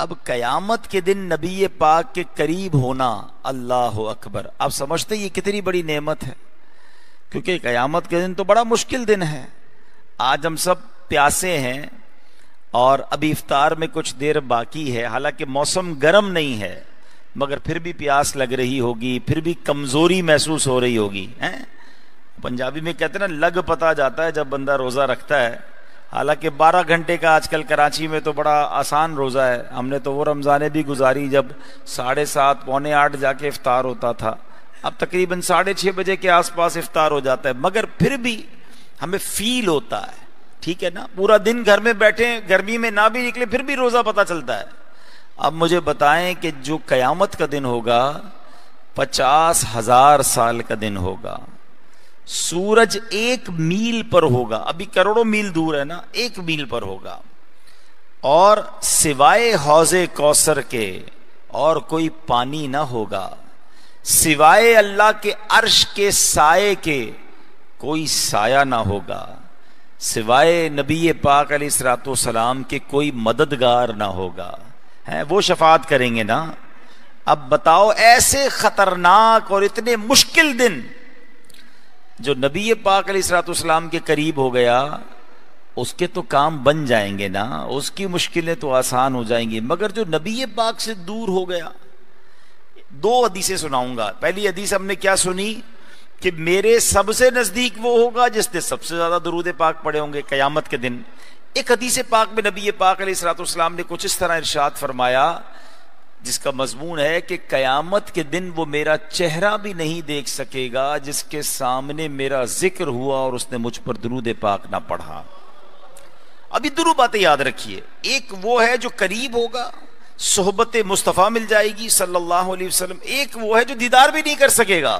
اب قیامت کے دن نبی پاک کے قریب ہونا، اللہ اکبر، آپ سمجھتے یہ کتنی بڑی نعمت ہے، کیونکہ قیامت کے دن تو بڑا مشکل دن ہے۔ آج ہم سب پیاسے ہیں اور ابھی افطار میں کچھ دیر باقی ہے، حالانکہ موسم گرم نہیں ہے، مگر پھر بھی پیاس لگ رہی ہوگی، پھر بھی کمزوری محسوس ہو رہی ہوگی۔ پنجابی میں کہتے ہیں نا، لگ پتا جاتا ہے جب بندہ روزہ رکھتا ہے۔ حالانکہ 12 گھنٹے کا آج کل کراچی میں تو بڑا آسان روزہ ہے، ہم نے تو وہ رمضانیں بھی گزاری جب 7:30 پونے 8 جا کے افطار ہوتا تھا، اب تقریباً 6:30 بجے کے آس پاس افطار ہو جاتا ہے، مگر پھر بھی ہمیں فیل ہوتا ہے، ٹھیک ہے نا، پورا دن گھر میں بیٹھے، گرمی میں نہ بھی نکلے پھر بھی روزہ پتہ چلتا ہے۔ اب مجھے بتائیں کہ جو قیامت کا دن ہوگا 50,000 سال کا دن ہوگا، سورج 1 میل پر ہوگا، ابھی کروڑوں میل دور ہے نا، 1 میل پر ہوگا، اور سوائے حوض کوثر کے اور کوئی پانی نہ ہوگا، سوائے اللہ کے عرش کے سائے کے کوئی سایہ نہ ہوگا، سوائے نبی پاک علیہ الصلوۃ والسلام کے کوئی مددگار نہ ہوگا، وہ شفاعت کریں گے نا۔ اب بتاؤ، ایسے خطرناک اور اتنے مشکل دن جو نبی پاک علیہ الصلوۃ والسلام کے قریب ہو گیا، اس کے تو کام بن جائیں گے نا، اس کی مشکلیں تو آسان ہو جائیں گی، مگر جو نبی پاک سے دور ہو گیا۔ 2 حدیثیں سناؤں گا۔ پہلی حدیث ہم نے کیا سنی کہ میرے سب سے نزدیک وہ ہوگا جس نے سب سے زیادہ درود پاک پڑھے ہوں گے قیامت کے دن۔ ایک حدیث پاک میں نبی پاک علیہ الصلوۃ والسلام نے کچھ اس طرح ارشاد فرمایا، جس کا مضمون ہے کہ قیامت کے دن وہ میرا چہرہ بھی نہیں دیکھ سکے گا جس کے سامنے میرا ذکر ہوا اور اس نے مجھ پر درود پاک نہ پڑھا۔ ابھی دونوں باتیں یاد رکھیے، ایک وہ ہے جو قریب ہوگا، صحبت مصطفیٰ مل جائے گی صلی اللہ علیہ وسلم، ایک وہ ہے جو دیدار بھی نہیں کر سکے گا۔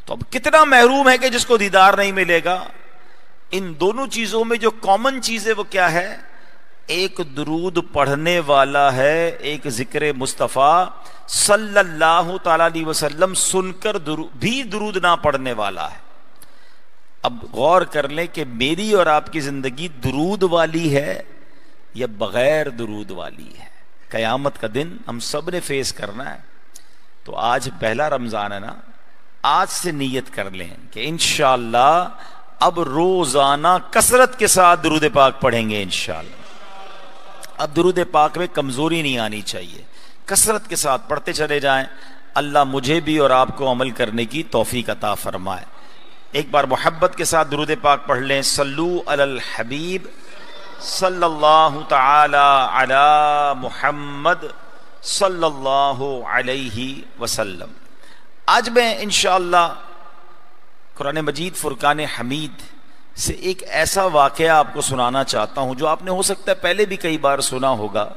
تو اب کتنا محروم ہے کہ جس کو دیدار نہیں ملے گا۔ ان دونوں چیزوں میں جو کامن چیز ہے وہ کیا ہے؟ ایک درود پڑھنے والا ہے، ایک ذکر مصطفیٰ صلی اللہ تعالی علیہ وسلم سن کر بھی درود نہ پڑھنے والا ہے۔ اب غور کر لیں کہ میری اور آپ کی زندگی درود والی ہے یا بغیر درود والی ہے۔ قیامت کا دن ہم سب نے فیس کرنا ہے۔ تو آج پہلا رمضان ہے نا، آج سے نیت کر لیں کہ انشاءاللہ اب روزانہ کثرت کے ساتھ درود پاک پڑھیں گے انشاءاللہ۔ اب درود پاک میں کمزوری نہیں آنی چاہیے، کثرت کے ساتھ پڑھتے چلے جائیں۔ اللہ مجھے بھی اور آپ کو عمل کرنے کی توفیق عطا فرمائے۔ ایک بار محبت کے ساتھ درود پاک پڑھ لیں۔ صلو علی الحبیب صلی اللہ تعالی علی محمد صلی اللہ علیہ وسلم۔ آج میں انشاءاللہ قرآن مجید فرقان حمید سے ایک ایسا واقعہ آپ کو سنانا چاہتا ہوں جو آپ نے ہو سکتا ہے پہلے بھی کئی بار سنا ہوگا،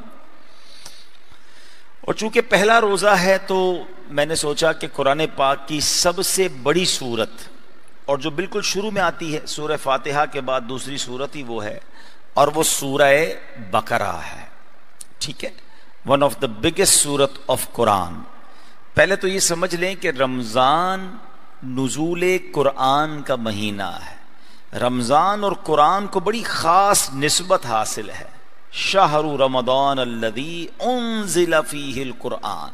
اور چونکہ پہلا روزہ ہے تو میں نے سوچا کہ قرآن پاک کی سب سے بڑی سورت، اور جو بالکل شروع میں آتی ہے سورہ فاتحہ کے بعد دوسری سورت ہی وہ ہے، اور وہ سورہ بقرہ ہے، ٹھیک ہے، ون آف دا بگیسٹ سورت آف قرآن۔ پہلے تو یہ سمجھ لیں کہ رمضان نزول قرآن کا مہینہ ہے، رمضان اور قرآن کو بڑی خاص نسبت حاصل ہے۔ شہر رمضان الذی انزل فیہ القرآن،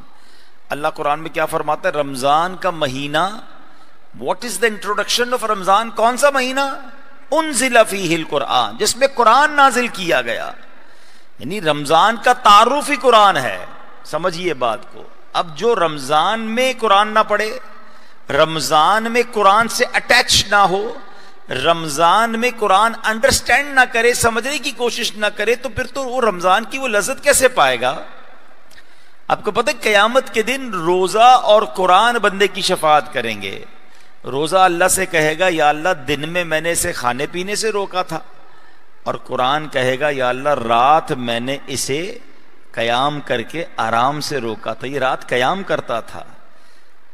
اللہ قرآن میں کیا فرماتا ہے؟ رمضان کا مہینہ، what is the introduction of Ramzan? کون سا مہینہ؟ انزل فیہ القرآن، جس میں قرآن نازل کیا گیا، یعنی رمضان کا تعارف ہی قرآن ہے، سمجھیے بات کو۔ اب جو رمضان میں قرآن نہ پڑھے، رمضان میں قرآن سے اٹیچ نہ ہو، رمضان میں قرآن انڈرسٹینڈ نہ کرے، سمجھنے کی کوشش نہ کرے، تو پھر تو وہ رمضان کی وہ لذت کیسے پائے گا؟ آپ کو پتہ ہے قیامت کے دن روزہ اور قرآن بندے کی شفاعت کریں گے۔ روزہ اللہ سے کہے گا یا اللہ دن میں نے اسے کھانے پینے سے روکا تھا، اور قرآن کہے گا یا اللہ رات میں نے اسے قیام کر کے آرام سے روکا تھا، یہ رات قیام کرتا تھا۔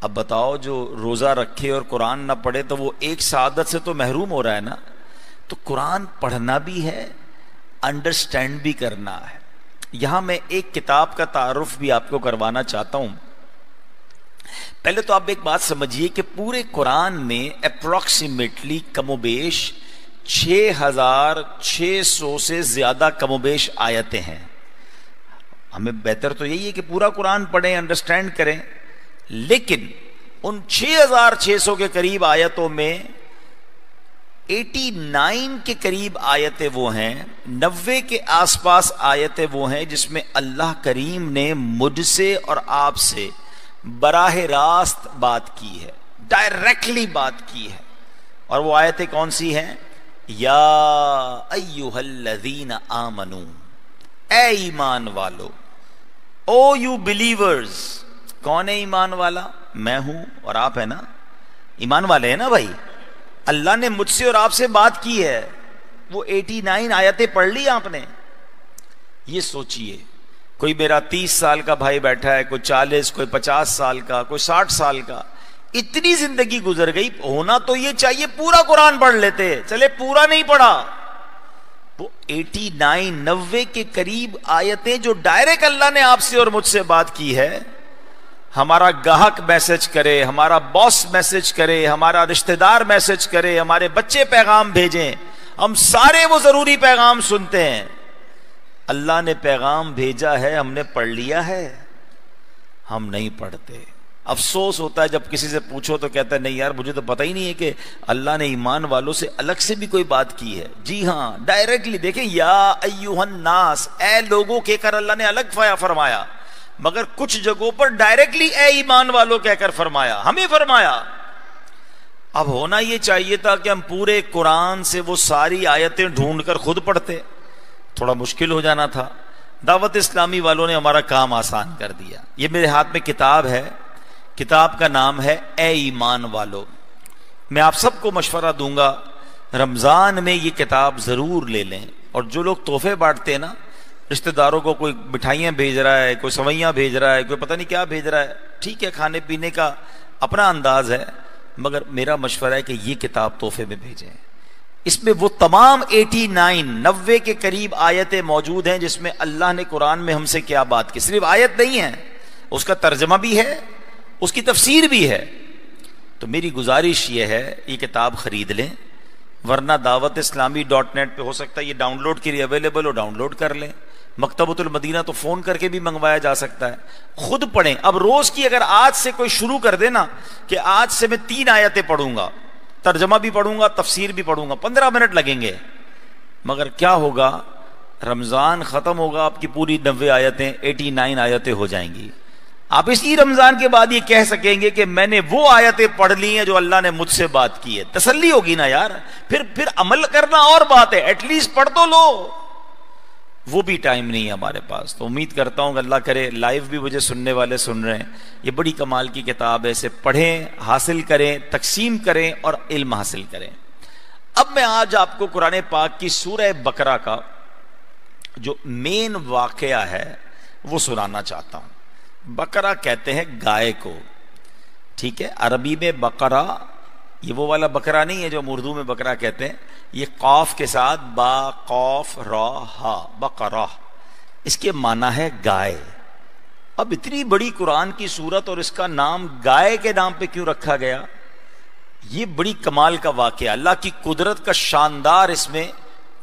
اب بتاؤ، جو روزہ رکھے اور قرآن نہ پڑھے تو وہ ایک سعادت سے تو محروم ہو رہا ہے نا۔ تو قرآن پڑھنا بھی ہے، انڈرسٹینڈ بھی کرنا ہے۔ یہاں میں ایک کتاب کا تعارف بھی آپ کو کروانا چاہتا ہوں۔ پہلے تو آپ ایک بات سمجھیے کہ پورے قرآن میں اپروکسیمیٹلی کم و بیش 6600 سے زیادہ کم و بیش آیتیں ہیں۔ ہمیں بہتر تو یہی ہے کہ پورا قرآن پڑھیں، انڈرسٹینڈ کریں، لیکن ان 6600 کے قریب آیتوں میں 89 کے قریب آیتیں وہ ہیں، 90 کے آس پاس آیتیں وہ ہیں جس میں اللہ کریم نے مجھ سے اور آپ سے براہ راست بات کی ہے، ڈائریکٹلی بات کی ہے. اور وہ آیتیں کون سی ہیں؟ یا ایھا الذین آمنو، اے ایمان والو، او یو بلیورز. کون ہے ایمان والا؟ میں ہوں اور آپ ہیں نا، ایمان والے ہیں نا بھائی. اللہ نے مجھ سے اور آپ سے بات کی ہے. وہ 89 آیتیں پڑھ لی آپ نے. یہ سوچئے، کوئی میرا 30 سال کا بھائی بیٹھا ہے، کوئی 40، کوئی 50 سال کا، کوئی 60 سال کا، اتنی زندگی گزر گئی. ہونا تو یہ چاہیے پورا قرآن پڑھ لیتے، چلے پورا نہیں پڑھا. وہ 89 90 کے قریب آیتیں جو ڈائریکٹ اللہ نے آپ سے اور مجھ سے بات کی ہے. ہمارا گاہک میسج کرے، ہمارا باس میسج کرے، ہمارا رشتہ دار میسج کرے، ہمارے بچے پیغام بھیجیں، ہم سارے وہ ضروری پیغام سنتے ہیں. اللہ نے پیغام بھیجا ہے، ہم نے پڑھ لیا ہے، ہم نہیں پڑھتے. افسوس ہوتا ہے جب کسی سے پوچھو تو کہتا ہے نہیں یار مجھے تو پتہ ہی نہیں ہے کہ اللہ نے ایمان والوں سے الگ سے بھی کوئی بات کی ہے. جی ہاں، ڈائریکٹلی دیکھیں، یا ایھا الناس، اے لوگوں کہہ کر اللہ نے الگ فرمایا، مگر کچھ جگہوں پر ڈائریکٹلی اے ایمان والوں کہہ کر فرمایا، ہمیں فرمایا. اب ہونا یہ چاہیے تھا کہ ہم پورے قرآن سے وہ ساری آیتیں ڈھونڈ کر خود پڑھتے، تھوڑا مشکل ہو جانا تھا. دعوت اسلامی والوں نے ہمارا کام آسان کر دیا. یہ میرے ہاتھ میں کتاب ہے، کتاب کا نام ہے اے ایمان والو. میں آپ سب کو مشورہ دوں گا رمضان میں یہ کتاب ضرور لے لیں. اور جو لوگ تحفے بانٹتے ہیں نا، رشتہ داروں کو، کوئی مٹھائیاں بھیج رہا ہے، کوئی سوئیاں بھیج رہا ہے، کوئی پتہ نہیں کیا بھیج رہا ہے، ٹھیک ہے، کھانے پینے کا اپنا انداز ہے، مگر میرا مشورہ ہے کہ یہ کتاب تحفے میں بھیجیں. اس میں وہ تمام 89 90 کے قریب آیتیں موجود ہیں جس میں اللہ نے قرآن میں ہم سے کیا بات کی. صرف آیت نہیں ہے، اس کا ترجمہ بھی ہے، اس کی تفسیر بھی ہے. تو میری گزارش یہ ہے یہ کتاب خرید لیں، ورنہ دعوت اسلامی .net پہ ہو سکتا ہے یہ ڈاؤن لوڈ کے لیے اویلیبل ہو، ڈاؤن لوڈ کر لیں. مکتبۃ المدینہ تو فون کر کے بھی منگوایا جا سکتا ہے. خود پڑھیں. اب روز کی اگر آج سے کوئی شروع کر دے نا کہ آج سے میں 3 آیتیں پڑھوں گا، ترجمہ بھی پڑھوں گا، تفسیر بھی پڑھوں گا، 15 منٹ لگیں گے، مگر کیا ہوگا؟ رمضان ختم ہوگا، آپ کی پوری 90 آیتیں 89 آیتیں ہو جائیں گی. آپ اسی رمضان کے بعد یہ کہہ سکیں گے کہ میں نے وہ آیتیں پڑھ لی ہیں جو اللہ نے مجھ سے بات کی ہے. تسلی ہوگی نا یار. پھر عمل کرنا اور بات ہے، ایٹ لیسٹ پڑھ تو لو. وہ بھی ٹائم نہیں ہے ہمارے پاس. تو امید کرتا ہوں کہ اللہ کرے لائیو بھی مجھے سننے والے سن رہے ہیں. یہ بڑی کمال کی کتاب ہے، اسے پڑھیں، حاصل کریں، تقسیم کریں اور علم حاصل کریں. اب میں آج آپ کو قرآن پاک کی سورہ بقرہ کا جو مین واقعہ ہے وہ سنانا چاہتا ہوں. بقرہ کہتے ہیں گائے کو، ٹھیک ہے. عربی میں بقرہ یہ وہ والا بکرا نہیں ہے جو ہم اردو میں بکرا کہتے ہیں. یہ قاف کے ساتھ با قاف را ہا، بقرہ، اس کے معنی ہے گائے. اب اتنی بڑی قرآن کی سورت اور اس کا نام گائے کے نام پہ کیوں رکھا گیا؟ یہ بڑی کمال کا واقعہ، اللہ کی قدرت کا شاندار اس میں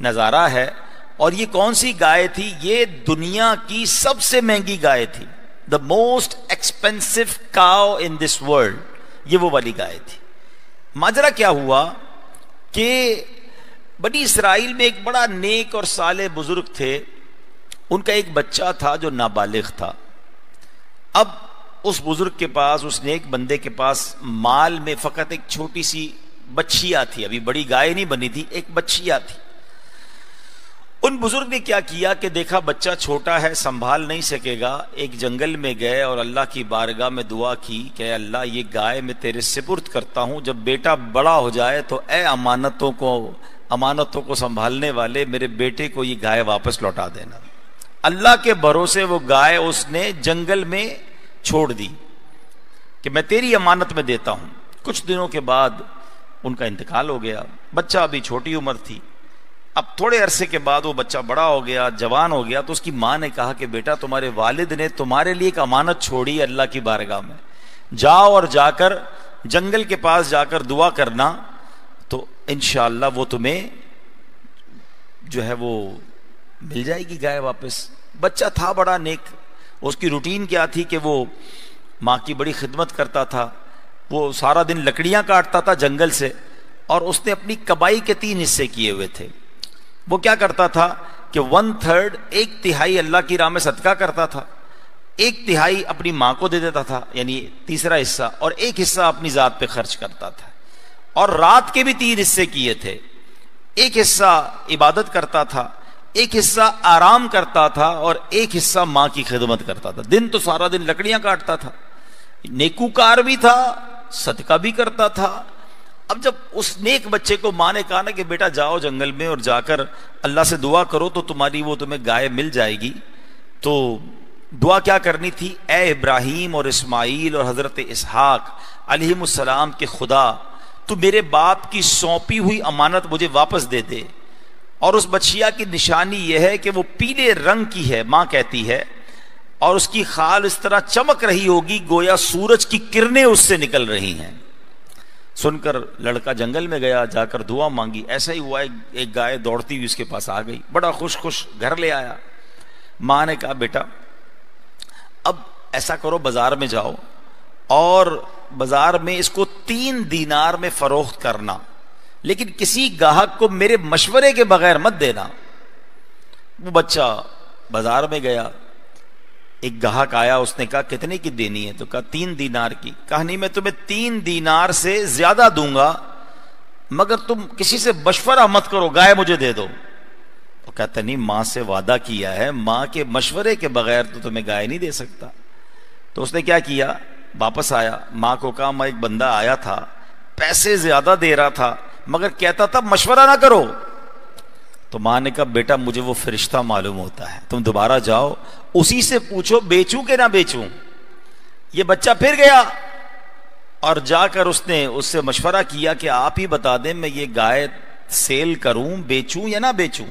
نظارہ ہے. اور یہ کون سی گائے تھی؟ یہ دنیا کی سب سے مہنگی گائے تھی. The most expensive cow in this world. یہ وہ والی گائے تھی. ماجرا کیا ہوا کہ بنی اسرائیل میں ایک بڑا نیک اور صالح بزرگ تھے. ان کا ایک بچہ تھا جو نابالغ تھا. اب اس بزرگ کے پاس، اس نیک بندے کے پاس مال میں فقط ایک چھوٹی سی بچھیا تھی. ابھی بڑی گائے نہیں بنی تھی، ایک بچھیا تھی. ان بزرگ نے کیا کیا کہ دیکھا بچہ چھوٹا ہے، سنبھال نہیں سکے گا. ایک جنگل میں گئے اور اللہ کی بارگاہ میں دعا کی کہ اللہ یہ گائے میں تیرے سپرد کرتا ہوں، جب بیٹا بڑا ہو جائے تو اے امانتوں کو سنبھالنے والے میرے بیٹے کو یہ گائے واپس لوٹا دینا. اللہ کے بھروسے وہ گائے اس نے جنگل میں چھوڑ دی کہ میں تیری امانت میں دیتا ہوں. کچھ دنوں کے بعد ان کا انتقال ہو گیا. بچہ ابھی چھوٹی عمر تھی. اب تھوڑے عرصے کے بعد وہ بچہ بڑا ہو گیا، جوان ہو گیا. تو اس کی ماں نے کہا کہ بیٹا تمہارے والد نے تمہارے لیے ایک امانت چھوڑی اللہ کی بارگاہ میں، جاؤ اور جا کر جنگل کے پاس جا کر دعا کرنا تو انشاءاللہ وہ تمہیں جو ہے وہ مل جائے گی گائے واپس. بچہ تھا بڑا نیک، اس کی روٹین کیا تھی کہ وہ ماں کی بڑی خدمت کرتا تھا، وہ سارا دن لکڑیاں کاٹتا تھا جنگل سے، اور اس نے اپنی کمائی کے 3 حصے کیے ہوئے تھے۔ وہ کیا کرتا تھا کہ 1/3 1/3 اللہ کی راہ میں صدقہ کرتا تھا، 1/3 اپنی ماں کو دے دیتا تھا، یعنی تیسرا حصہ، اور 1 حصہ اپنی ذات پہ خرچ کرتا تھا۔ اور رات کے بھی 3 حصے کیے تھے، 1 حصہ عبادت کرتا تھا، 1 حصہ آرام کرتا تھا، اور 1 حصہ ماں کی خدمت کرتا تھا۔ دن تو سارا دن لکڑیاں کاٹتا تھا، نیکوکار بھی تھا، صدقہ بھی کرتا تھا۔ اب جب اس نیک بچے کو ماں نے کہا نا کہ بیٹا جاؤ جنگل میں اور جا کر اللہ سے دعا کرو تو تمہیں گائے مل جائے گی، تو دعا کیا کرنی تھی؟ اے ابراہیم اور اسماعیل اور حضرت اسحاق علیہم السلام کے خدا، تو میرے باپ کی سونپی ہوئی امانت مجھے واپس دے دے۔ اور اس بچیا کی نشانی یہ ہے کہ وہ پیلے رنگ کی ہے، ماں کہتی ہے، اور اس کی خال اس طرح چمک رہی ہوگی گویا سورج کی کرنیں اس سے نکل رہی ہیں۔ سن کر لڑکا جنگل میں گیا، جا کر دعا مانگی، ایسا ہی ہوا ایک گائے دوڑتی ہوئی اس کے پاس آ گئی، بڑا خوش گھر لے آیا۔ ماں نے کہا بیٹا اب ایسا کرو، بازار میں جاؤ اور بازار میں اس کو 3 دینار میں فروخت کرنا، لیکن کسی گاہک کو میرے مشورے کے بغیر مت دینا۔ وہ بچہ بازار میں گیا، ایک گاہک آیا، اس نے کہا کتنے کی دینی ہے؟ تو کہا 3 دینار کی۔ کہا نہیں، میں تمہیں 3 دینار سے زیادہ دوں گا مگر تم کسی سے مشورہ مت کرو، گائے مجھے دے دو۔ وہ کہتا نہیں، ماں سے وعدہ کیا ہے، ماں کے مشورے کے بغیر تو تمہیں گائے نہیں دے سکتا۔ تو اس نے کیا کیا؟ واپس آیا، ماں کو کہا میں ایک بندہ آیا تھا، پیسے زیادہ دے رہا تھا مگر کہتا تھا مشورہ نہ کرو۔ تو ماں نے کہا بیٹا مجھے وہ فرشتہ معلوم ہوتا ہے، تم دوبارہ جاؤ اسی سے پوچھو بیچوں کہ نہ بیچوں۔ یہ بچہ پھر گیا اور جا کر اس نے اس سے مشورہ کیا کہ آپ ہی بتا دیں میں یہ گائے سیل کروں، بیچوں یا نہ بیچوں۔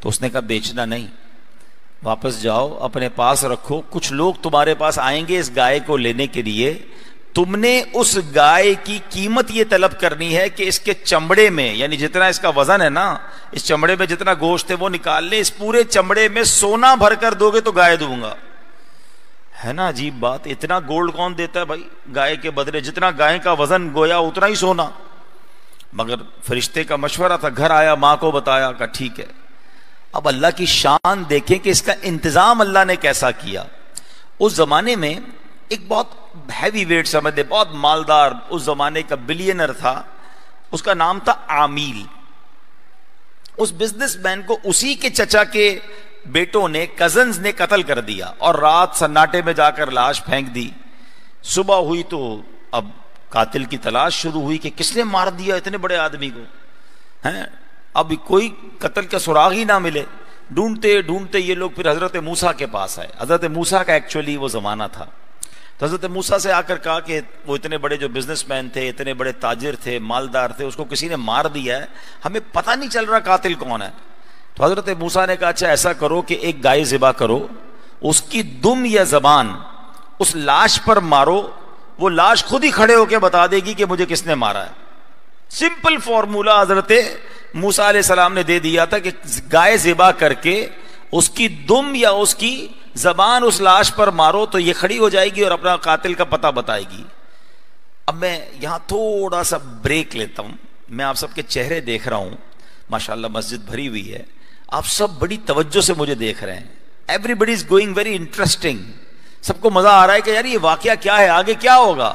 تو اس نے کہا بیچنا نہیں، واپس جاؤ اپنے پاس رکھو، کچھ لوگ تمہارے پاس آئیں گے اس گائے کو لینے کے لیے، تم نے اس گائے کی قیمت یہ طلب کرنی ہے کہ اس کے چمڑے میں، یعنی جتنا اس کا وزن ہے نا، اس چمڑے میں جتنا گوشت ہے وہ نکال لیں، اس پورے چمڑے میں سونا بھر کر دو گے تو گائے دوں گا۔ ہے نا عجیب بات، اتنا گولڈ کون دیتا ہے بھائی گائے کے بدلے؟ جتنا گائے کا وزن گویا اتنا ہی سونا۔ مگر فرشتے کا مشورہ تھا، گھر آیا، ماں کو بتایا، کہا ٹھیک ہے۔ اب اللہ کی شان دیکھیں کہ اس کا انتظام اللہ نے کیسا کیا۔ اس زمانے میں ایک بہت ہیوی ویٹ سمجھ دے، بہت مالدار اس زمانے کا بلینر تھا، اس کا نام تھا عامیل۔ اس بزنس مین کو اسی کے چچا کے بیٹوں نے، کزنز نے قتل کر دیا، اور رات سناٹے میں جا کر لاش پھینک دی۔ صبح ہوئی تو اب قاتل کی تلاش شروع ہوئی کہ کس نے مار دیا اتنے بڑے آدمی کو، ہیں؟ اب کوئی قتل کا سراغ ہی نہ ملے۔ ڈھونڈتے ڈھونڈتے یہ لوگ پھر حضرت موسیٰ کے پاس آئے۔ حضرت موسیٰ کا ایکچولی وہ زمانہ تھا، تو حضرت موسیٰ سے آ کر کہا کہ وہ اتنے بڑے جو بزنس مین تھے، اتنے بڑے تاجر تھے، مالدار تھے، اس کو کسی نے مار دیا ہے، ہمیں پتہ نہیں چل رہا قاتل کون ہے۔ تو حضرت موسیٰ نے کہا اچھا ایسا کرو کہ ایک گائے ذبح کرو، اس کی دم یا زبان اس لاش پر مارو، وہ لاش خود ہی کھڑے ہو کے بتا دے گی کہ مجھے کس نے مارا ہے۔ سمپل فارمولا حضرت موسیٰ علیہ السلام نے دے دیا تھا کہ گائے ذبح کر کے اس کی دم یا اس کی زبان اس لاش پر مارو تو یہ کھڑی ہو جائے گی اور اپنا قاتل کا پتہ بتائے گی۔ اب میں یہاں تھوڑا سا بریک لیتا ہوں، میں آپ سب کے چہرے دیکھ رہا ہوں، ماشاءاللہ مسجد بھری ہوئی ہے، آپ سب بڑی توجہ سے مجھے دیکھ رہے ہیں، everybody is going very interesting, سب کو مزہ آ رہا ہے کہ یار یہ واقعہ کیا ہے، آگے کیا ہوگا۔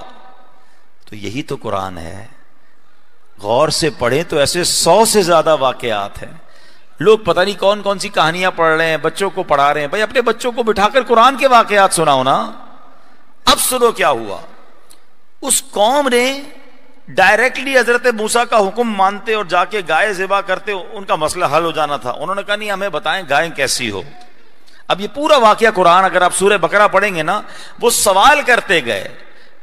تو یہی تو قرآن ہے، غور سے پڑھیں تو ایسے 100 سے زیادہ واقعات ہیں۔ لوگ پتہ نہیں کون کون سی کہانیاں پڑھ رہے ہیں، بچوں کو پڑھا رہے ہیں، بھائی اپنے بچوں کو بٹھا کر قرآن کے واقعات سناؤ نا۔ اب سنو کیا ہوا، اس قوم نے ڈائریکٹلی حضرت موسیٰ کا حکم مانتے اور جا کے گائے ذبح کرتے ان کا مسئلہ حل ہو جانا تھا۔ انہوں نے کہا نہیں ہمیں بتائیں گائے کیسی ہو۔ اب یہ پورا واقعہ قرآن اگر آپ سورہ بقرہ پڑھیں گے نا، وہ سوال کرتے گئے،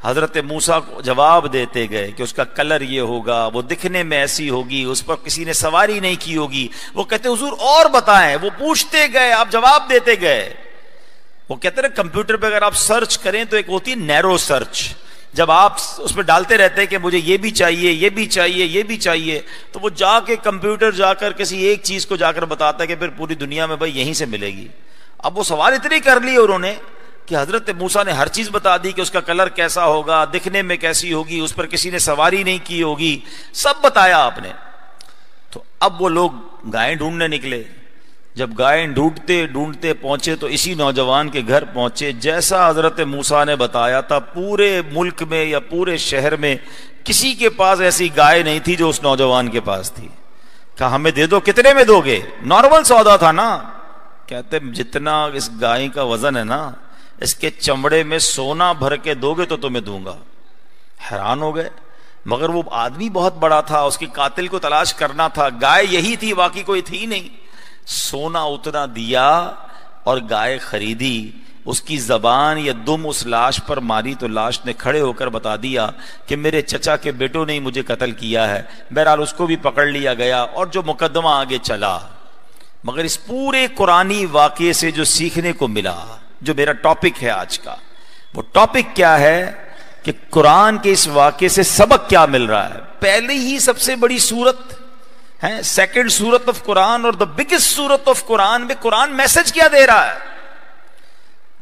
حضرت موسیٰ کو جواب دیتے گئے کہ اس کا کلر یہ ہوگا، وہ دکھنے میں ایسی ہوگی، اس پر کسی نے سواری نہیں کی ہوگی۔ وہ کہتے حضور اور بتائیں، وہ پوچھتے گئے، آپ جواب دیتے گئے۔ وہ کہتے ہیں کمپیوٹر پہ اگر آپ سرچ کریں تو ایک ہوتی ہے نیرو سرچ، جب آپ اس پہ ڈالتے رہتے ہیں کہ مجھے یہ بھی چاہیے، یہ بھی چاہیے، یہ بھی چاہیے، تو وہ جا کے کمپیوٹر جا کر کسی ایک چیز کو جا کر بتاتا ہے کہ پھر پوری دنیا میں بھائی یہیں سے ملے گی۔ اب وہ سوال اتنے کر لیے انہوں نے کہ حضرت موسیٰ نے ہر چیز بتا دی کہ اس کا کلر کیسا ہوگا، دکھنے میں کیسی ہوگی، اس پر کسی نے سواری نہیں کی ہوگی، سب بتایا آپ نے. تو اب وہ لوگ گائے ڈھونڈنے نکلے. جب گائے ڈھونڈتے ڈھونڈتے پہنچے تو اسی نوجوان کے گھر پہنچے. جیسا حضرت موسیٰ نے بتایا تھا، پورے ملک میں یا پورے شہر میں کسی کے پاس ایسی گائے نہیں تھی جو اس نوجوان کے پاس تھی. کہا ہمیں دے دو. کتنے میں دو گے؟ نارمل سودا تھا نا. کہتے جتنا اس گائے کا وزن ہے نا، اس کے چمڑے میں سونا بھر کے دو گے تو تمہیں دوں گا. حیران ہو گئے. مگر وہ آدمی بہت بڑا تھا، اس کی قاتل کو تلاش کرنا تھا. گائے یہی تھی، باقی کوئی تھی نہیں. سونا اتنا دیا اور گائے خریدی. اس کی زبان یا دم اس لاش پر ماری تو لاش نے کھڑے ہو کر بتا دیا کہ میرے چچا کے بیٹوں نے ہی مجھے قتل کیا ہے. بہرحال اس کو بھی پکڑ لیا گیا اور جو مقدمہ آگے چلا. مگر اس پورے قرآنی واقعے سے جو سیکھنے کو ملا، جو میرا ٹاپک ہے آج کا، وہ ٹاپک کیا ہے کہ قرآن کے اس واقعے سے سبق کیا مل رہا ہے. پہلے ہی سب سے بڑی سورت ہے، سیکنڈ سورت آف قرآن اور دا بگیسٹ سورت آف قرآن میں قرآن میسج کیا دے رہا ہے.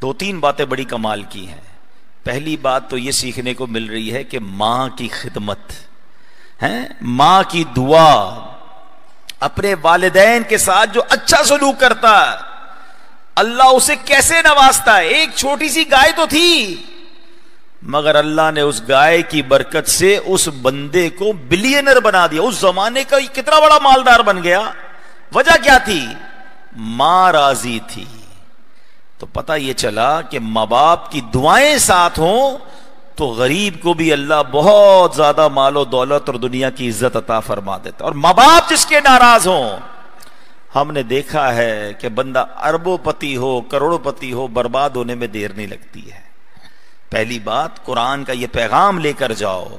دو تین باتیں بڑی کمال کی ہیں. پہلی بات تو یہ سیکھنے کو مل رہی ہے کہ ماں کی خدمت ہے، ماں کی دعا، اپنے والدین کے ساتھ جو اچھا سلوک کرتا ہے اللہ اسے کیسے نوازتا ہے. ایک چھوٹی سی گائے تو تھی، مگر اللہ نے اس گائے کی برکت سے اس بندے کو بلینر بنا دیا. اس زمانے کا کتنا بڑا مالدار بن گیا. وجہ کیا تھی؟ ماں راضی تھی. تو پتہ یہ چلا کہ ماں باپ کی دعائیں ساتھ ہوں تو غریب کو بھی اللہ بہت زیادہ مال و دولت اور دنیا کی عزت عطا فرما دیتا. اور ماں باپ جس کے ناراض ہوں، ہم نے دیکھا ہے کہ بندہ اربوں پتی ہو، کروڑوں پتی ہو، برباد ہونے میں دیر نہیں لگتی ہے. پہلی بات قرآن کا یہ پیغام لے کر جاؤ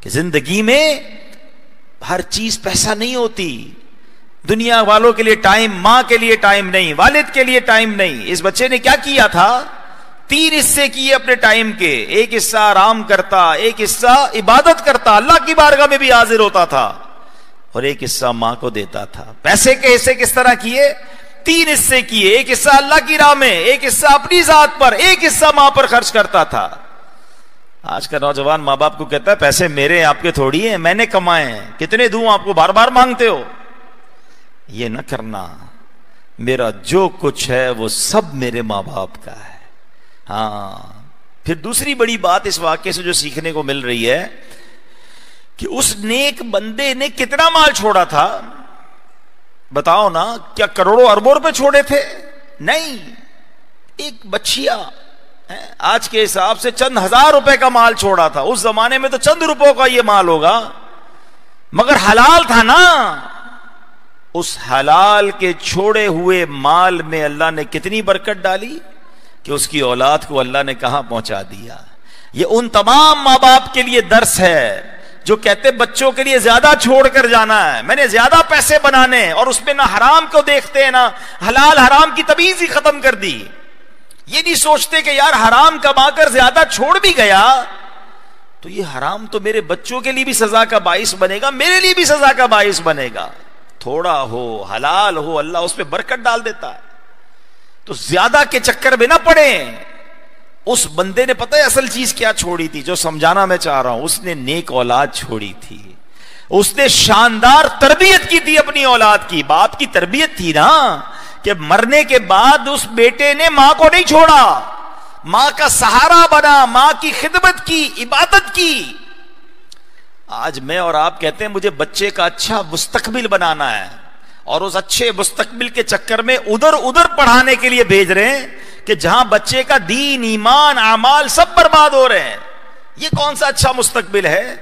کہ زندگی میں ہر چیز پیسہ نہیں ہوتی. دنیا والوں کے لیے ٹائم، ماں کے لیے ٹائم نہیں، والد کے لیے ٹائم نہیں. اس بچے نے کیا کیا تھا؟ 3 حصے کیے اپنے ٹائم کے. ایک حصہ آرام کرتا، ایک حصہ عبادت کرتا، اللہ کی بارگاہ میں بھی حاضر ہوتا تھا، اور ایک حصہ ماں کو دیتا تھا. پیسے کے حصے کس طرح کیے؟ 3 حصے کیے. ایک حصہ اللہ کی راہ میں، ایک حصہ اپنی ذات پر، ایک حصہ ماں پر خرچ کرتا تھا. آج کا نوجوان ماں باپ کو کہتا ہے پیسے میرے ہیں، آپ کے تھوڑی ہیں، میں نے کمائے ہیں، کتنے دوں آپ کو، بار بار مانگتے ہو. یہ نہ کرنا. میرا جو کچھ ہے وہ سب میرے ماں باپ کا ہے. ہاں. پھر دوسری بڑی بات اس واقعے سے جو سیکھنے کو مل رہی ہے کہ اس نیک بندے نے کتنا مال چھوڑا تھا. بتاؤ نا، کیا کروڑوں اربوں روپے چھوڑے تھے؟ نہیں. ایک بچیا آج کے حساب سے چند ہزار روپے کا مال چھوڑا تھا. اس زمانے میں تو چند روپوں کا یہ مال ہوگا، مگر حلال تھا نا. اس حلال کے چھوڑے ہوئے مال میں اللہ نے کتنی برکت ڈالی کہ اس کی اولاد کو اللہ نے کہاں پہنچا دیا. یہ ان تمام ماں باپ کے لیے درس ہے جو کہتے بچوں کے لیے زیادہ چھوڑ کر جانا ہے، میں نے زیادہ پیسے بنانے، اور اس میں نہ حرام کو دیکھتے ہیں، نہ حلال حرام کی تمیز ہی ختم کر دی. یہ نہیں سوچتے کہ یار حرام کما کر زیادہ چھوڑ بھی گیا تو یہ حرام تو میرے بچوں کے لیے بھی سزا کا باعث بنے گا، میرے لیے بھی سزا کا باعث بنے گا. تھوڑا ہو، حلال ہو، اللہ اس پہ برکت ڈال دیتا ہے. تو زیادہ کے چکر میں نہ پڑیں. اس بندے نے پتہ ہے اصل چیز کیا چھوڑی تھی، جو سمجھانا میں چاہ رہا ہوں. اس نے نیک اولاد چھوڑی تھی. اس نے شاندار تربیت کی تھی اپنی اولاد کی. باپ کی تربیت تھی نا کہ مرنے کے بعد اس بیٹے نے ماں کو نہیں چھوڑا، ماں کا سہارا بنا، ماں کی خدمت کی، عبادت کی. آج میں اور آپ کہتے ہیں مجھے بچے کا اچھا مستقبل بنانا ہے، اور اس اچھے مستقبل کے چکر میں ادھر پڑھانے کے لیے بھیج رہے ہیں کہ جہاں بچے کا دین، ایمان، اعمال سب برباد ہو رہے ہیں. یہ کون سا اچھا مستقبل ہے؟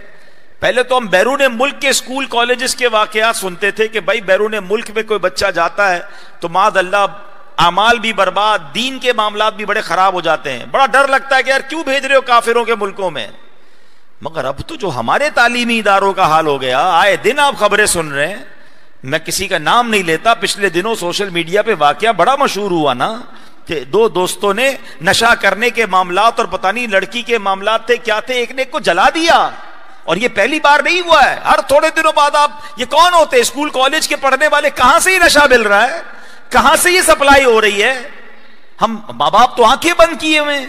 پہلے تو ہم بیرون ملک کے اسکول کالجز کے واقعات سنتے تھے کہ بھائی بیرون ملک میں کوئی بچہ جاتا ہے تو معاذ اللہ اعمال بھی برباد، دین کے معاملات بھی بڑے خراب ہو جاتے ہیں. بڑا ڈر لگتا ہے کہ یار کیوں بھیج رہے ہو کافروں کے ملکوں میں. مگر اب تو جو ہمارے تعلیمی اداروں کا حال ہو گیا، آئے دن آپ خبریں سن رہے ہیں. میں کسی کا نام نہیں لیتا، پچھلے دنوں سوشل میڈیا پہ واقعہ بڑا مشہور ہوا نا کہ 2 دوستوں نے نشہ کرنے کے معاملات اور پتہ نہیں لڑکی کے معاملات تھے کیا تھے، ایک نے ایک کو جلا دیا. اور یہ پہلی بار نہیں ہوا ہے، ہر تھوڑے دنوں بعد آپ یہ کون ہوتے ہیں اسکول کالج کے پڑھنے والے، کہاں سے یہ نشہ مل رہا ہے، کہاں سے یہ سپلائی ہو رہی ہے. ہم ماں باپ تو آنکھیں بند کیے ہوئے ہیں.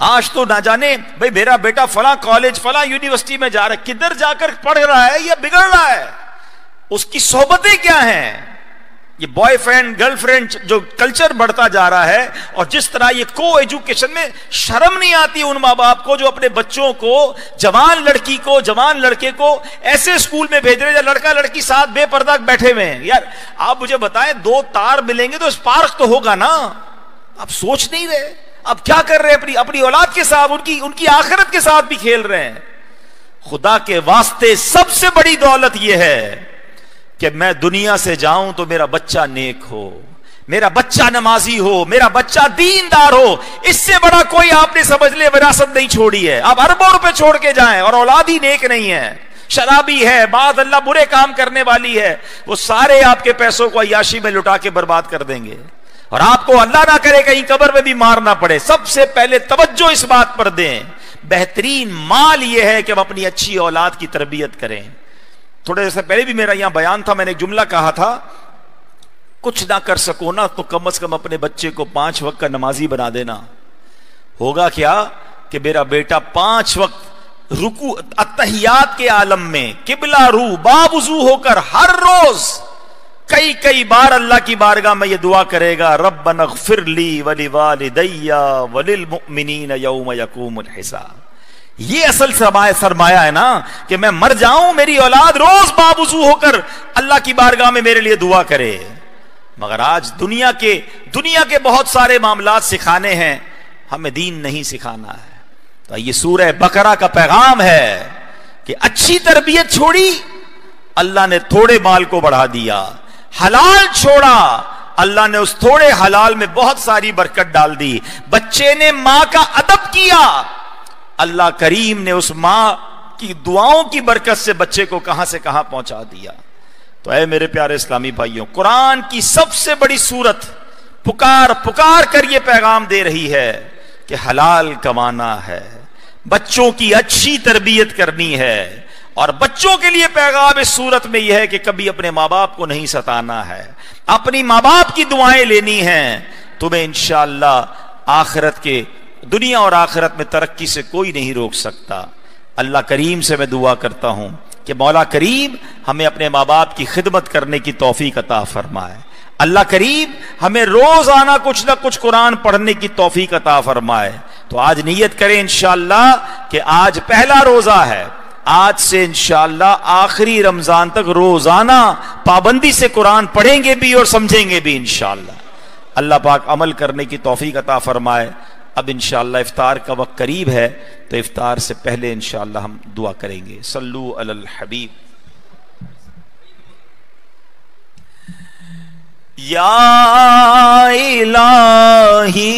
آج تو نہ جانے بھئی میرا بیٹا فلاں کالج فلاں یونیورسٹی میں جا رہا ہے, کدھر جا کر پڑھ رہا ہے یا بگڑ رہا ہے, اس کی صحبتیں کیا ہیں. یہ بوائے فرینڈ گرل فرینڈ جو کلچر بڑھتا جا رہا ہے, اور جس طرح یہ کو ایجوکیشن میں شرم نہیں آتی ان ماں باپ کو جو اپنے بچوں کو, جوان لڑکی کو جوان لڑکے کو ایسے اسکول میں بھیج رہے ہیں لڑکا لڑکی ساتھ بے پردہ بیٹھے ہوئے ہیں. یار آپ مجھے بتائیں, دو تار ملیں گے تو اسپارک تو ہوگا نا. آپ سوچ نہیں رہے آپ کیا کر رہے ہیں اپنی اولاد کے ساتھ, ان کی آخرت کے ساتھ بھی کھیل رہے ہیں. خدا کے واسطے سب سے بڑی دولت یہ ہے کہ میں دنیا سے جاؤں تو میرا بچہ نیک ہو, میرا بچہ نمازی ہو, میرا بچہ دیندار ہو. اس سے بڑا کوئی آپ نے سمجھ لے وراثت نہیں چھوڑی ہے. آپ اربوں روپے چھوڑ کے جائیں اور اولاد ہی نیک نہیں ہے, شرابی ہے, بعد اللہ برے کام کرنے والی ہے, وہ سارے آپ کے پیسوں کو عیاشی میں لٹا کے برباد کر دیں گے. اور آپ کو اللہ نہ کرے کہیں قبر میں بھی مارنا پڑے. سب سے پہلے توجہ اس بات پر دیں, بہترین مال یہ ہے کہ ہم اپنی اچھی اولاد کی تربیت کریں. تھوڑے دیر سے پہلے بھی میرا یہاں بیان تھا, میں نے ایک جملہ کہا تھا, کچھ نہ کر سکو نا تو کم از کم اپنے بچے کو 5 وقت کا نمازی بنا دینا. ہوگا کیا کہ میرا بیٹا 5 وقت رکوع اتحیات کے عالم میں قبلہ رو باوضو ہو کر ہر روز کئی بار اللہ کی بارگاہ میں یہ دعا کرے گا, ربنا اغفر لی ولوالدی وللمؤمنین یوم یقوم الحساب. یہ اصل سرمایہ ہے نا کہ میں مر جاؤں میری اولاد روز باوضو ہو کر اللہ کی بارگاہ میں میرے لیے دعا کرے. مگر آج دنیا کے بہت سارے معاملات سکھانے ہیں, ہمیں دین نہیں سکھانا ہے. تو یہ سورہ بقرہ کا پیغام ہے کہ اچھی تربیت چھوڑی, اللہ نے تھوڑے مال کو بڑھا دیا. حلال چھوڑا, اللہ نے اس تھوڑے حلال میں بہت ساری برکت ڈال دی. بچے نے ماں کا ادب کیا, اللہ کریم نے اس ماں کی دعاؤں کی برکت سے بچے کو کہاں سے کہاں پہنچا دیا. تو اے میرے پیارے اسلامی بھائیوں, قرآن کی سب سے بڑی سورت پکار کر یہ پیغام دے رہی ہے کہ حلال کمانا ہے, بچوں کی اچھی تربیت کرنی ہے. اور بچوں کے لیے پیغام اس صورت میں یہ ہے کہ کبھی اپنے ماں باپ کو نہیں ستانا ہے, اپنی ماں باپ کی دعائیں لینی ہیں. تمہیں انشاءاللہ آخرت کے دنیا اور آخرت میں ترقی سے کوئی نہیں روک سکتا. اللہ کریم سے میں دعا کرتا ہوں کہ مولا کریم ہمیں اپنے ماں باپ کی خدمت کرنے کی توفیق عطا فرمائے. اللہ کریم ہمیں روزانہ کچھ نہ کچھ قرآن پڑھنے کی توفیق عطا فرمائے. تو آج نیت کریں انشاءاللہ کہ آج پہلا روزہ ہے, آج سے انشاءاللہ آخری رمضان تک روزانہ پابندی سے قرآن پڑھیں گے بھی اور سمجھیں گے بھی انشاءاللہ. اللہ پاک عمل کرنے کی توفیق عطا فرمائے. اب انشاءاللہ افطار کا وقت قریب ہے, تو افطار سے پہلے انشاءاللہ ہم دعا کریں گے. صلو علی الحبیب. یا الہی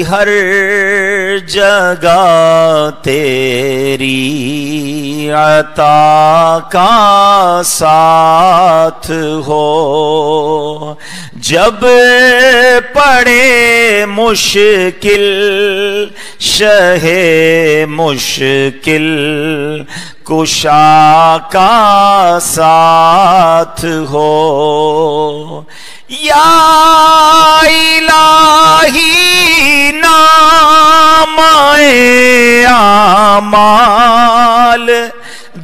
ہر جگہ تیری عطا کا ساتھ ہو, جب پڑے مشکل شہ مشکل کشا کا ساتھ ہو. یا الہی نام اعمال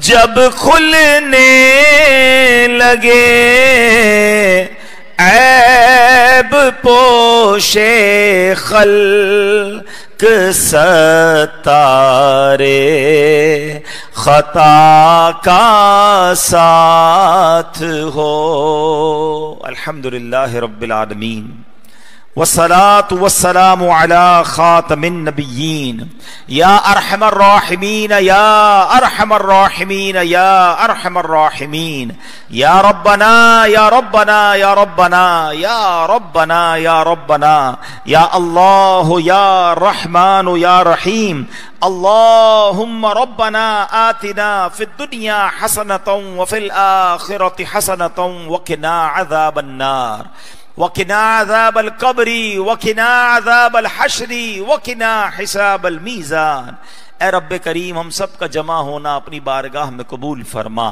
جب کھلنے لگے, عیب پوشے خلق ستارے خطا کا ساتھ ہو. الحمدللہ رب العالمین والصلاة والسلام على خاتم النبیین. یا ارحم الراحمین یا ارحم الراحمین یا ارحم الراحمین. یا ربنا یا ربنا یا ربنا یا ربنا یا ربنا یا اللہ یا رحمان یا رحیم. اللہم ربنا آتنا فی الدنیا حسنة وفی الآخرة حسنة وقنا عذاب النار وقنا عذاب القبر وقنا عذاب الحشر وقنا حساب المیزان. اے رب کریم ہم سب کا جمع ہونا اپنی بارگاہ میں قبول فرما،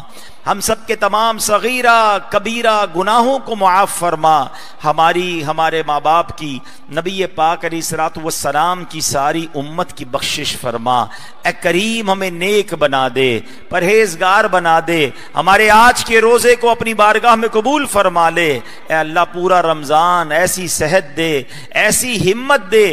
ہم سب کے تمام صغیرہ کبیرہ گناہوں کو معاف فرما، ہمارے ماں باپ کی، نبی پاک علیہ الصلوۃ والسلام کی ساری امت کی بخشش فرما۔ اے کریم ہمیں نیک بنا دے، پرہیزگار بنا دے، ہمارے آج کے روزے کو اپنی بارگاہ میں قبول فرما لے۔ اے اللہ پورا رمضان ایسی صحت دے، ایسی ہمت دے،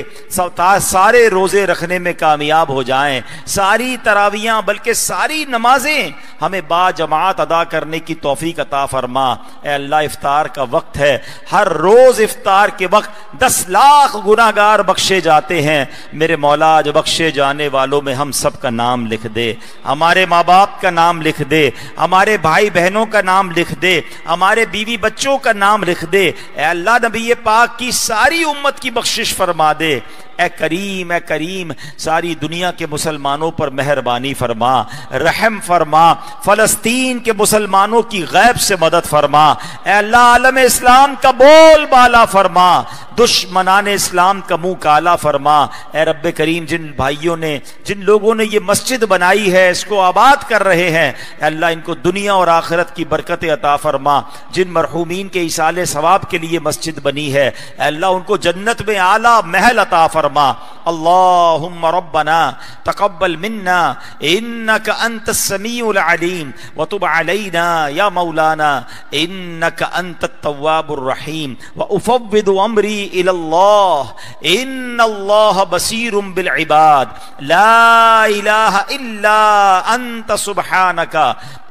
سارے روزے رکھنے میں کامیاب ہو جائیں، ساری تراویحاں بلکہ ساری نمازیں ہمیں با جماعت ادا کرنے کی توفیق عطا فرما۔ اے اللہ افطار کا وقت ہے، ہر روز افطار کے وقت 10 لاکھ گناہگار بخشے جاتے ہیں، میرے مولا جو بخشے جانے والوں میں ہم سب کا نام لکھ دے، ہمارے ماں باپ کا نام لکھ دے، ہمارے بھائی بہنوں کا نام لکھ دے، ہمارے بیوی بچوں کا نام لکھ دے۔ اے اللہ نبی پاک کی ساری امت کی بخشش فرما دے۔ اے کریم ساری دنیا کے مسلمانوں پر مہربانی فرما، رحم فرما، فلسطین کے مسلمانوں کی غیب سے مدد فرما۔ اے اللہ عالم اسلام کا بول بالا فرما، دشمنان اسلام کا منہ کالا فرما۔ اے رب کریم جن بھائیوں نے، جن لوگوں نے یہ مسجد بنائی ہے، اس کو آباد کر رہے ہیں، اے اللہ ان کو دنیا اور آخرت کی برکت عطا فرما۔ جن مرحومین کے ایصال ثواب کے لیے مسجد بنی ہے، اے اللہ ان کو جنت میں اعلیٰ محل عطا فرما۔ اللہم ربنا تقبل منا انک انت السمیع العلیم وتب علینا یا مولانا انک انت التواب الرحیم وافوض امری الی اللہ ان اللہ بصیر بالعباد لا الہ الا انت سبحانک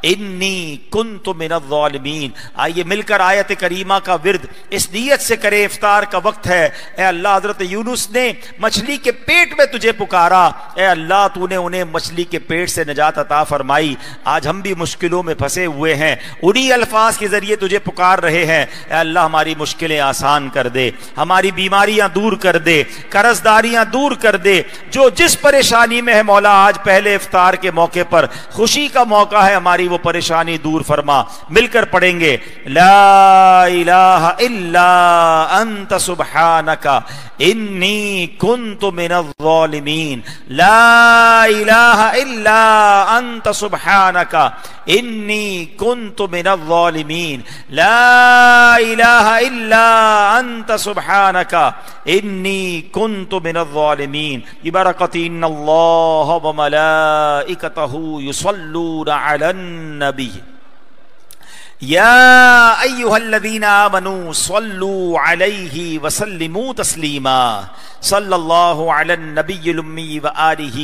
انی کنت من الظالمین۔ آئیے مل کر آیت کریمہ کا ورد اس نیت سے کرے، افطار کا وقت ہے۔ اے اللہ حضرت یونس نے مچھلی کے پیٹ میں تجھے پکارا، اے اللہ تو نے انہیں مچھلی کے پیٹ سے نجات عطا فرمائی۔ آج ہم بھی مشکلوں میں پھنسے ہوئے ہیں، انہی الفاظ کے ذریعے تجھے پکار رہے ہیں۔ اے اللہ ہماری مشکلیں آسان کر دے، ہماری بیماریاں دور کر دے، قرض داریاں دور کر دے۔ جو جس پریشانی میں ہے مولا آج پہلے افطار کے موقع پر خوشی کا موقع ہے، ہماری وہ پریشانی دور فرما۔ مل کر پڑھیں گے لا الہ الا انت سبحانک انی کنت من الظالمین، لا الہ الا انت سبحانک انی کنت من الظالمین، لا الہ الا انت سبحانک انی کنت من الظالمین۔ ببرکۃ ان اللہ وملائکتہ یصلون علی النبی یا ایہا الذین آمنوا صلوا علیہ وسلموا تسلیما۔ صلی اللہ علی النبی الامی وآلہ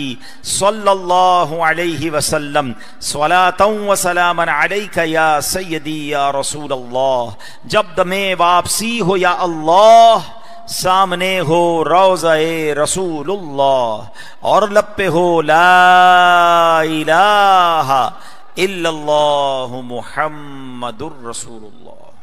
صلی اللہ علیہ وسلم صلاۃ و سلاما علیک یا سیدی یا رسول اللہ۔ جب دم واپسی ہو یا اللہ، سامنے ہو روضہ رسول اللہ، اور لب پہ ہو لا الہ الا اللہ محمد الرسول اللہ۔